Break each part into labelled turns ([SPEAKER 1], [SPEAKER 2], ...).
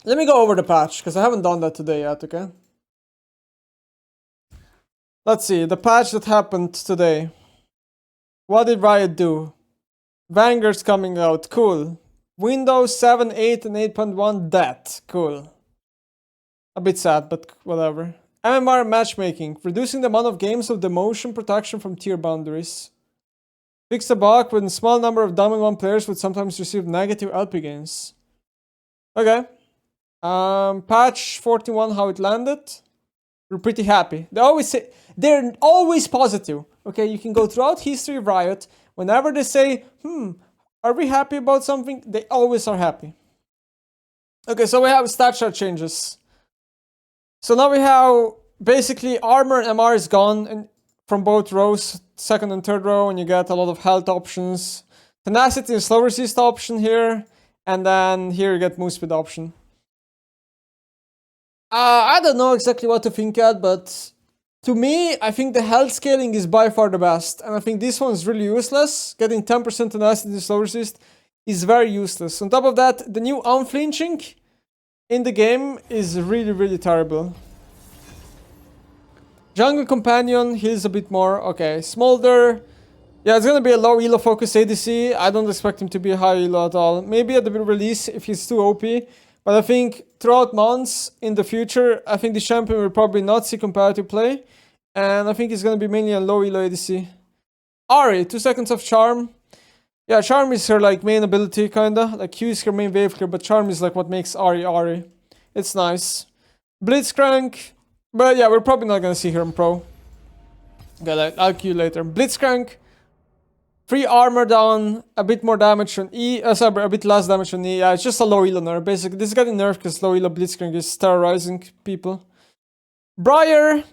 [SPEAKER 1] Let me go over the patch, because I haven't done that today yet, okay? Let's see, the patch that happened today. What did Riot do? Vanguard's coming out, cool. Windows 7, 8, and 8.1 dead, cool. A bit sad, but whatever. MMR matchmaking, reducing the amount of games with the motion protection from tier boundaries. Fix the bug when a small number of Diamond 1 players would sometimes receive negative LP gains. Okay. Patch 41, how it landed. We're pretty happy. They're always positive. Okay, you can go throughout history of Riot. Whenever they say, are we happy about something? They always are happy. Okay, so we have stat chart changes. So now we have basically armor and MR is gone and from both rows, second and third row, and you get a lot of health options. Tenacity and slow resist option here, and then here you get move speed option. I don't know exactly what to think at, but to me, I think the health scaling is by far the best, and I think this one is really useless. Getting 10% tenacity and slow resist is very useless. On top of that, the new unflinching in the game is really, really terrible. Jungle Companion heals a bit more. Okay, Smolder. Yeah, it's gonna be a low elo focus ADC. I don't expect him to be high elo at all. Maybe at the release if he's too OP. But I think throughout months in the future, I think the champion will probably not see competitive play. And I think he's gonna be mainly a low elo ADC. Ahri, 2 seconds of Charm. Yeah, Charm is her like main ability kinda. Like Q is her main wave clear, but Charm is like what makes Ahri. It's nice. Blitzcrank. But yeah, we're probably not gonna see her in pro. Okay, I'll queue later. Blitzcrank. Free armor down, a bit more damage on E. Sorry, a bit less damage on E. Yeah, it's just a low elo nerf. Basically, this is getting nerfed because low elo Blitzcrank is terrorizing people. Briar.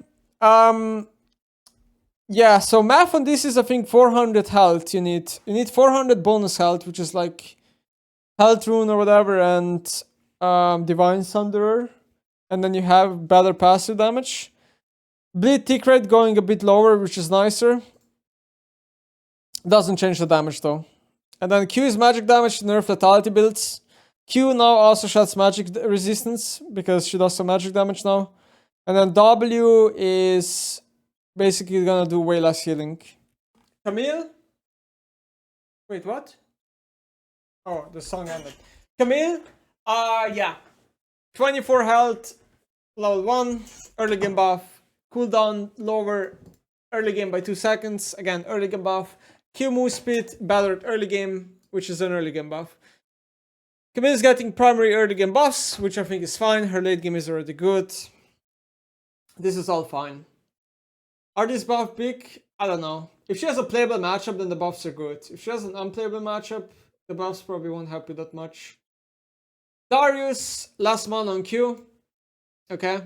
[SPEAKER 1] Yeah, so math on this is I think 400 health you need. You need 400 bonus health, which is like health rune or whatever, and divine thunderer. And then you have better passive damage. Bleed tick rate going a bit lower, which is nicer. Doesn't change the damage though. And then Q is magic damage, nerf lethality builds. Q now also sheds magic resistance because she does some magic damage now. And then W is basically gonna do way less healing. Camille? Wait, what? Oh, the song ended. Camille? Yeah. 24 health, level 1, early game buff. Cooldown lower, early game by 2 seconds. Again, early game buff. Q move speed, better at early game, which is an early game buff. Camille's getting primary early game buffs, which I think is fine. Her late game is already good. This is all fine. Are these buffs big? I don't know. If she has a playable matchup, then the buffs are good. If she has an unplayable matchup, the buffs probably won't help you that much. Darius, last mana on Q. Okay.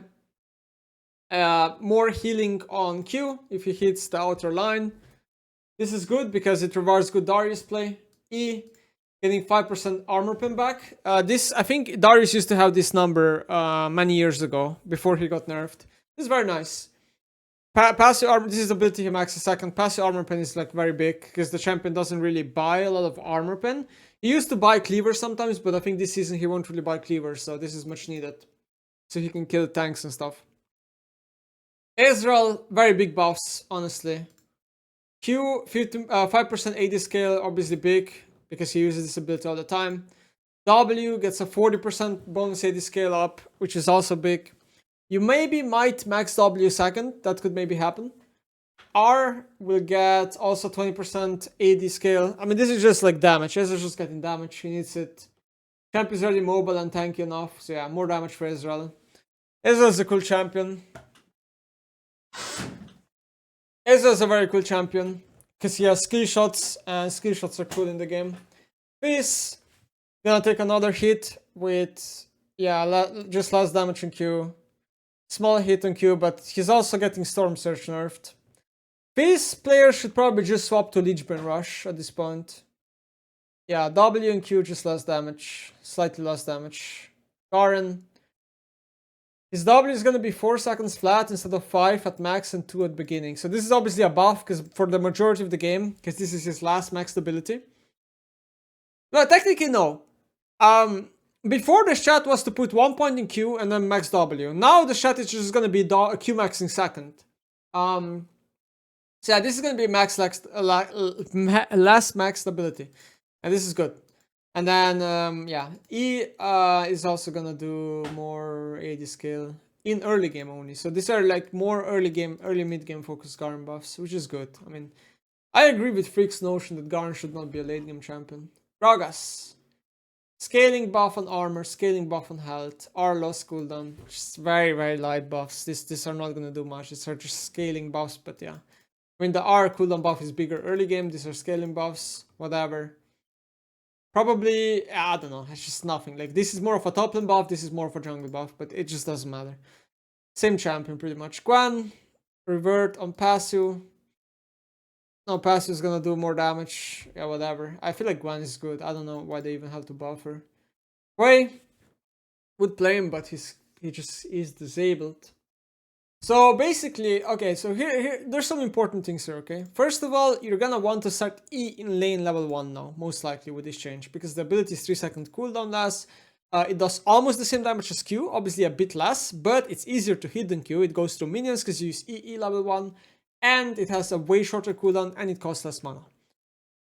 [SPEAKER 1] More healing on Q if he hits the outer line. This is good because it rewards good Darius play. E, getting 5% armor pin back. This, I think Darius used to have this number many years ago, before he got nerfed. This is very nice. Passive armor, this is the ability he maxes second. Passive armor pin is like very big, because the champion doesn't really buy a lot of armor pin. He used to buy cleaver sometimes, but I think this season he won't really buy cleaver, so this is much needed. So he can kill tanks and stuff. Ezreal, very big buffs, honestly. Q, 5% AD scale, obviously big, because he uses this ability all the time. W gets a 40% bonus AD scale up, which is also big. You might max W second, that could maybe happen. R will get also 20% AD scale. I mean, this is just like damage. Ezreal's just getting damage, he needs it. Champ is already mobile and tanky enough, so yeah, more damage for Ezreal. Ezreal's a cool champion. Ezreal's a very cool champion because he has skill shots, and skill shots are cool in the game. Fizz gonna take another hit with, yeah, just less damage on Q. Small hit on Q, but he's also getting Storm Surge nerfed. Fizz players should probably just swap to Lichbane Rush at this point. Yeah, W and Q just less damage, slightly less damage. Garen. His W is going to be 4 seconds flat instead of 5 at max and 2 at beginning. So this is obviously a buff because for the majority of the game, because this is his last maxed ability. No, technically no. before the strat was to put 1 point in Q and then max W. Now the strat is just gonna be Q maxing second. So yeah, this is gonna be less max stability, and this is good. And then yeah, E is also gonna do more AD skill in early game only. So these are like more early mid game focused Garen buffs, which is good. I mean, I agree with Freak's notion that Garen should not be a late game champion. Gragas. Scaling buff on armor, scaling buff on health, R loss cooldown. Just very, very light buffs. These are not gonna do much. These are just scaling buffs, but yeah. I mean, the R cooldown buff is bigger early game. These are scaling buffs, whatever. Probably, I don't know. It's just nothing. Like, this is more of a top lane buff. This is more of a jungle buff, but it just doesn't matter. Same champion, pretty much. Gwen, revert on passive. No, passive is gonna do more damage. Yeah, whatever. I feel like Gwen is good. I don't know why they even have to buff her. Wei would play him, but he just is disabled. So basically, okay, so here there's some important things here, okay? First of all, you're gonna want to start E in lane level 1 now, most likely with this change, because the ability is 3-second cooldown lasts. It does almost the same damage as Q, obviously a bit less, but it's easier to hit than Q. It goes through minions because you use EE level 1, and it has a way shorter cooldown, and it costs less mana.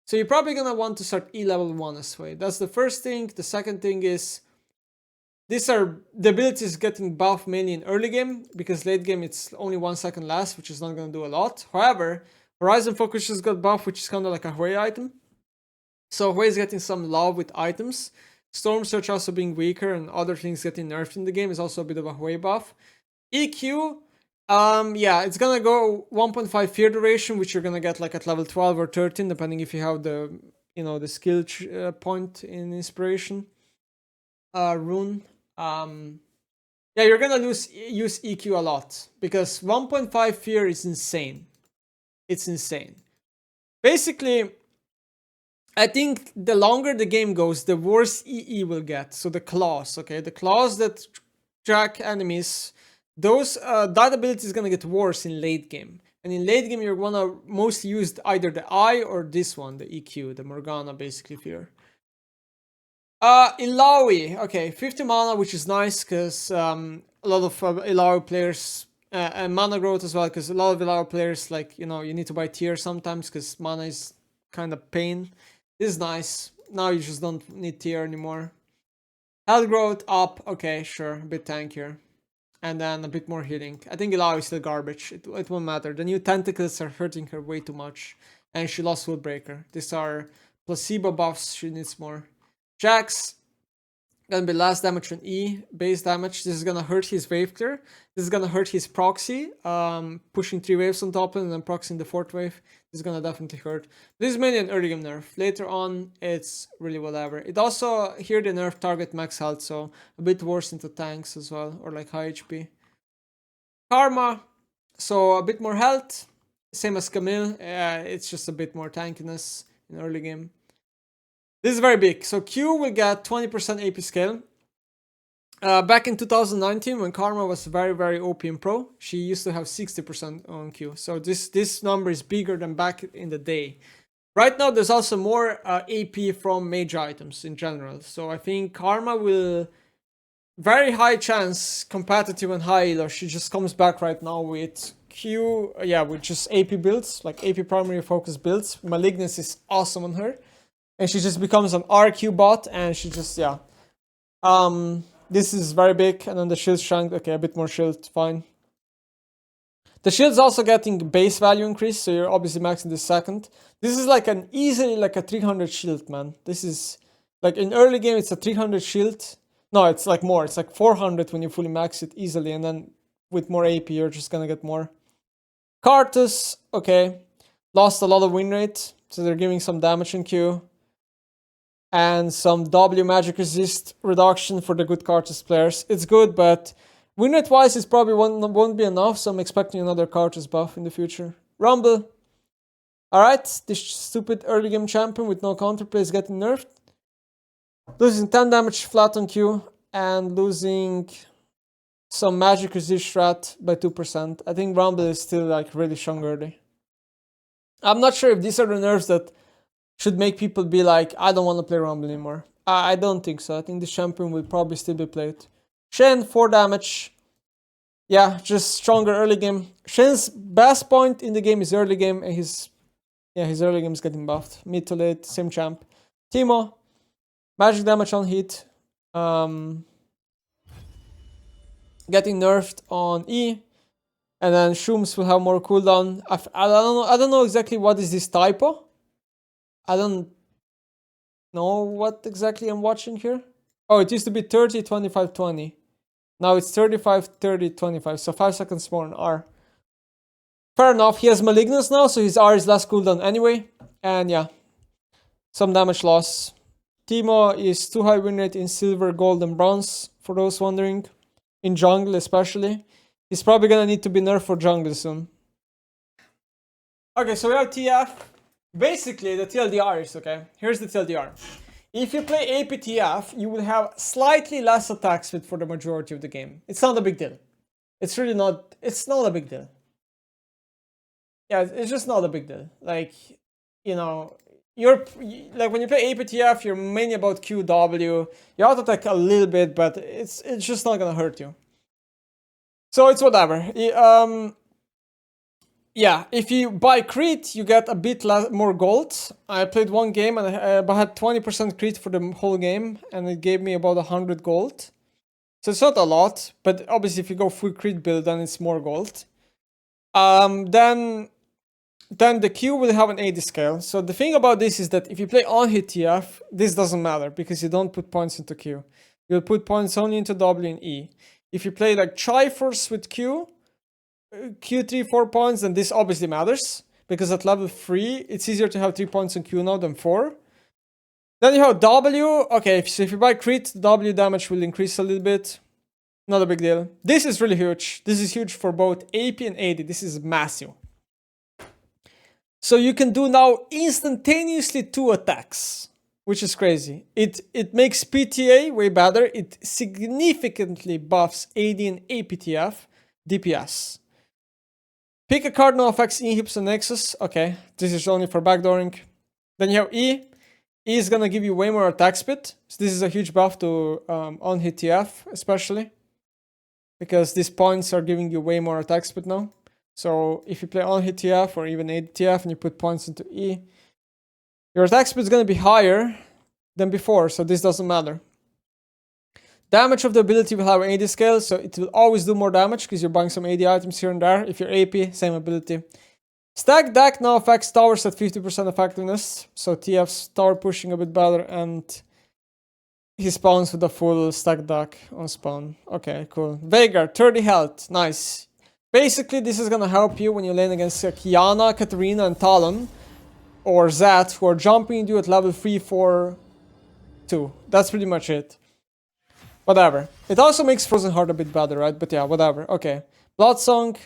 [SPEAKER 1] So you're probably gonna want to start E level 1 this way. That's the first thing. The second thing is, these are the abilities getting buffed mainly in early game, because late game it's only 1 second last, which is not gonna do a lot. However, Horizon Focus just got buffed, which is kind of like a Hui item. So Hui is getting some love with items. Storm Surge also being weaker and other things getting nerfed in the game is also a bit of a Hui buff. EQ, yeah, it's gonna go 1.5 fear duration, which you're gonna get like at level 12 or 13, depending if you have the, you know, the skill point in inspiration. Rune. Yeah, you're gonna use EQ a lot, because 1.5 fear is insane. It's insane. Basically, I think the longer the game goes, the worse EE will get. So the claws, okay? The claws that track enemies, that ability is gonna get worse in late game. And in late game, you're gonna mostly use either the I or this one, the EQ, the Morgana, basically, fear. Illaoi, okay, 50 mana, which is nice, because a lot of Illaoi players, and mana growth as well, because a lot of Illaoi players, like, you know, you need to buy tier sometimes, because mana is kind of pain. This is nice. Now you just don't need tier anymore. Health growth up, okay, sure, a bit tankier. And then a bit more healing. I think Illaoi is still garbage. It won't matter. The new tentacles are hurting her way too much. And she lost Woodbreaker. These are placebo buffs, she needs more. Jax, gonna be last damage on E, base damage. This is gonna hurt his wave clear. This is gonna hurt his proxy, pushing 3 waves on top and then proxying the 4th wave. This is gonna definitely hurt. This is mainly an early game nerf. Later on, it's really whatever. It also, here the nerf target max health, so a bit worse into tanks as well, or like high HP. Karma, so a bit more health, same as Camille. It's just a bit more tankiness in early game. This is very big. So Q will get 20% AP scale. Back in 2019, when Karma was very, very OP in Pro, she used to have 60% on Q. So this number is bigger than back in the day. Right now, there's also more AP from mage items in general. So I think Karma will, very high chance, competitive and high elo. She just comes back right now with Q, yeah, with just AP builds, like AP primary focus builds. Malignance is awesome on her. And she just becomes an RQ bot, and she just, yeah. This is very big, and then the shield shrunk. Okay, a bit more shield, fine. The shield's also getting base value increase, so you're obviously maxing this second. This is like an easily like a 300 shield, man. This is, like in early game, it's a 300 shield. No, it's like more. It's like 400 when you fully max it easily, and then with more AP, you're just gonna get more. Karthus, okay. Lost a lot of win rate, so they're giving some damage in Q. And some W magic resist reduction for the good Karthus players. It's good, but win rate wise, it probably won't be enough, so I'm expecting another Karthus buff in the future. Rumble. Alright, this stupid early game champion with no counterplay is getting nerfed. Losing 10 damage flat on Q, and losing some magic resist strat by 2%. I think Rumble is still like really strong early. I'm not sure if these are the nerfs that should make people be like, I don't want to play Rumble anymore. I don't think so. I think this champion will probably still be played. Shen, 4 damage. Yeah, just stronger early game. Shen's best point in the game is early game, and his early game is getting buffed. Mid to late, same champ. Teemo, magic damage on hit. Getting nerfed on E. And then Shooms will have more cooldown. I don't know exactly what is this typo. I don't know what exactly I'm watching here. Oh, it used to be 30, 25, 20. Now it's 35, 30, 25. So 5 seconds more on R. Fair enough. He has Malignance now, so his R is less cooldown anyway. And yeah, some damage loss. Teemo is too high win rate in silver, gold, and bronze, for those wondering. In jungle especially. He's probably gonna need to be nerfed for jungle soon. Okay, so we have TF. Basically, the TLDR is, okay, here's the TLDR. If you play APTF, you will have slightly less attack speed for the majority of the game. It's not a big deal. It's really not, it's not a big deal. Yeah, it's just not a big deal. Like, you know, like when you play APTF, you're mainly about QW. You auto attack a little bit, but it's just not gonna hurt you. So it's whatever. Yeah, if you buy crit, you get a bit more gold. I played one game and I had 20% crit for the whole game, and it gave me about 100 gold. So it's not a lot, but obviously if you go full crit build, then it's more gold. Then the Q will have an AD scale. So the thing about this is that if you play on hit TF, this doesn't matter because you don't put points into Q. You'll put points only into W and E. If you play like Triforce with Q, Q3, 4 points, then this obviously matters. Because at level 3, it's easier to have 3 points in Q now than 4. Then you have W. Okay, so if you buy crit, W damage will increase a little bit. Not a big deal. This is really huge. This is huge for both AP and AD. This is massive. So you can do now instantaneously 2 attacks, which is crazy. It makes PTA way better. It significantly buffs AD and APTF DPS. Pick a card, no effects, inhibs and Nexus. Okay, this is only for backdooring. Then you have E. E is gonna give you way more attack speed. So this is a huge buff to on hit TF, especially. Because these points are giving you way more attack speed now. So if you play on hit TF or even ADTF and you put points into E, your attack speed is gonna be higher than before, so this doesn't matter. Damage of the ability will have an AD scale, so it will always do more damage because you're buying some AD items here and there. If you're AP, same ability. Stack deck now affects towers at 50% effectiveness, so TF's tower pushing a bit better, and he spawns with a full stack deck on spawn. Okay, cool. Veigar, 30 health, nice. Basically, this is gonna help you when you lane against Kiana, Katarina, and Talon, or Zed, who are jumping you at level 3, 4, 2. That's pretty much it. Whatever. It also makes Frozen Heart a bit better, right? But yeah, whatever. Okay. Bloodsong,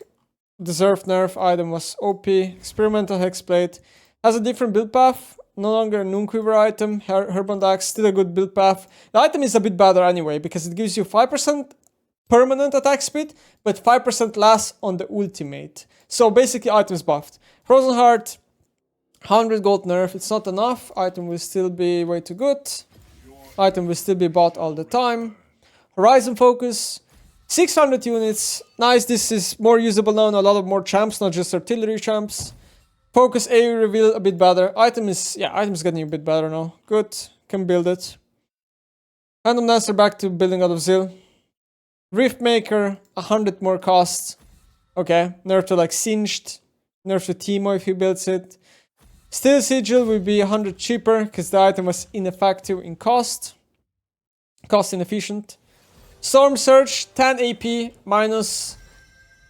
[SPEAKER 1] deserved nerf, item was OP. Experimental Hexblade has a different build path. No longer a Noonquiver item. Herband Axe, still a good build path. The item is a bit better anyway, because it gives you 5% permanent attack speed, but 5% less on the ultimate. So basically, items buffed. Frozen Heart, 100 gold nerf. It's not enough. Item will still be way too good. Item will still be bought all the time. Horizon Focus, 600 units. Nice, this is more usable now in a lot of more champs, not just artillery champs. Focus AoE reveal a bit better. Item is getting a bit better now. Good, can build it. Random Dancer back to building out of Zeal. Rift Maker, 100 more cost. Okay, nerf to like Singed. Nerf to Teemo if he builds it. Steel Sigil will be 100 cheaper because the item was ineffective in cost. Cost inefficient. Storm Surge, 10 AP minus.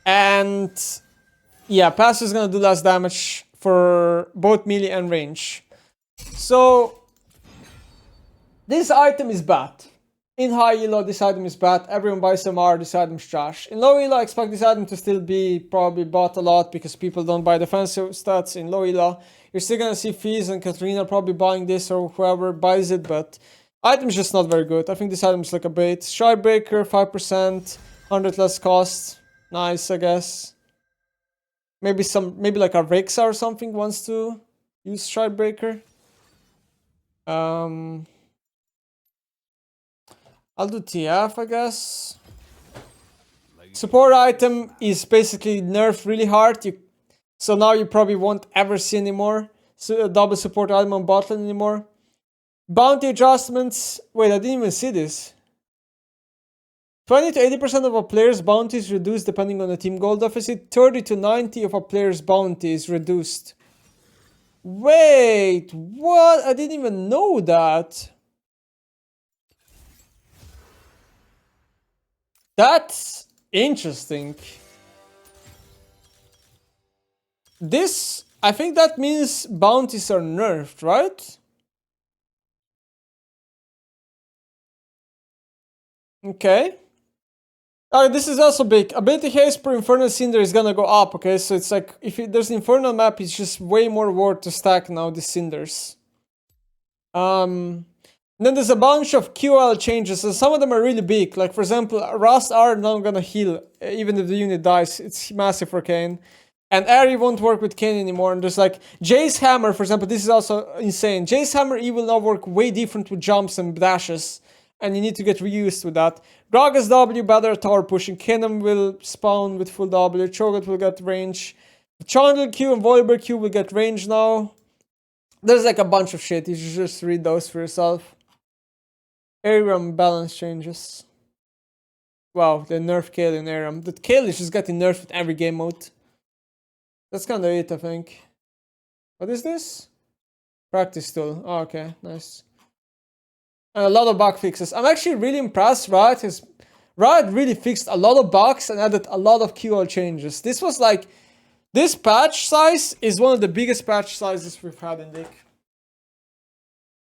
[SPEAKER 1] And yeah, passive is gonna do less damage for both melee and range. So this item is bad. In high elo, this item is bad. Everyone buys MR, this item's trash. In low elo, I expect this item to still be probably bought a lot because people don't buy defensive stats in low elo. You're still gonna see Fizz and Katrina probably buying this or whoever buys it, but item's just not very good. I think this item is like a bait. Stridebreaker, 5%, 100 less cost. Nice, I guess. Maybe like a Rexa or something wants to use Stridebreaker. I'll do TF, I guess. Support item is basically nerfed really hard. So now you probably won't ever see anymore. So double support item on bot lane anymore. Bounty adjustments. Wait, I didn't even see this. 20 to 80% of a player's bounty is reduced depending on the team goal deficit. 30 to 90 of a player's bounty is reduced. Wait, what? I didn't even know that. That's interesting. This, I think that means bounties are nerfed, right? Okay. This is also big. Ability haste per Infernal Cinder is gonna go up, okay? So it's like, if there's an Infernal map, it's just way more worth to stack now, the Cinders. Then there's a bunch of QL changes, and some of them are really big. Like, for example, Rust are now gonna heal, even if the unit dies. It's massive for Kayn. And Aerie won't work with Kayn anymore. And there's like, Jay's Hammer, for example, this is also insane. Jay's Hammer E will now work way different with jumps and dashes. And you need to get reused with that. Gragas W, better tower pushing. Kennen will spawn with full W. Cho'Gath will get range. Chandler Q and Volibear Q will get range now. There's like a bunch of shit. You should just read those for yourself. Aram balance changes. Wow, they nerfed Kayle in Aram. That Kayle is just getting nerfed with every game mode. That's kind of it, I think. What is this? Practice tool. Oh, okay, nice. And a lot of bug fixes. I'm actually really impressed. Riot really fixed a lot of bugs and added a lot of QL changes. This was like, this patch size is one of the biggest patch sizes we've had in League.